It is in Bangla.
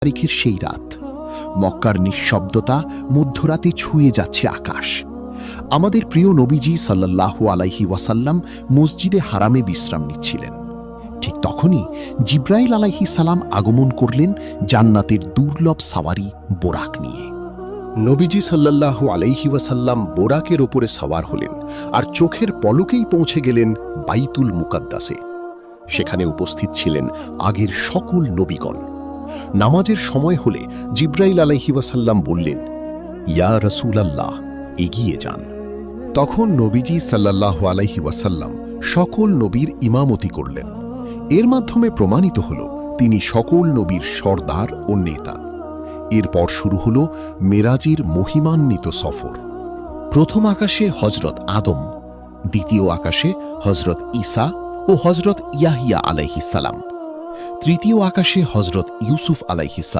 তারিখের সেই রাত। মক্কার নিঃশব্দতা মধ্যরাতে ছুঁয়ে যাচ্ছে আকাশ। আমাদের প্রিয় নবীজি সাল্লাল্লাহু আলাইহি ওয়াসাল্লাম মসজিদে হারামে বিশ্রাম নিচ্ছিলেন। ঠিক তখনই জিব্রাইল আলাইহিস সালাম আগমন করলেন জান্নাতের দুর্লভ সাওয়ারি বোরাক নিয়ে। নবীজি সাল্লাল্লাহু আলাইহি ওয়াসাল্লাম বোরাকের ওপরে সওয়ার হলেন আর চোখের পলকেই পৌঁছে গেলেন বাইতুল মুকাদ্দাসে। সেখানে উপস্থিত ছিলেন আগের সকল নবীগণ। নামাজের সময় হলে জিব্রাইল আলাইহি ওয়াসাল্লাম বললেন, ইয়া রাসূলাল্লাহ, এগিয়ে যান। তখন নবীজি সাল্লাল্লাহু আলাইহি ওয়াসাল্লাম সকল নবীর ইমামতি করলেন। এর মাধ্যমে প্রমাণিত হল তিনি সকল নবীর সর্দার ও নেতা। এরপর শুরু হল মেরাজের মহিমান্বিত সফর। প্রথম আকাশে হজরত আদম, দ্বিতীয় আকাশে হজরত ঈসা ও হজরত ইয়াহিয়া আলাইহিস সালাম, তৃতীয় আকাশে হজরত ইউসুফ আলাইহিস সালাম।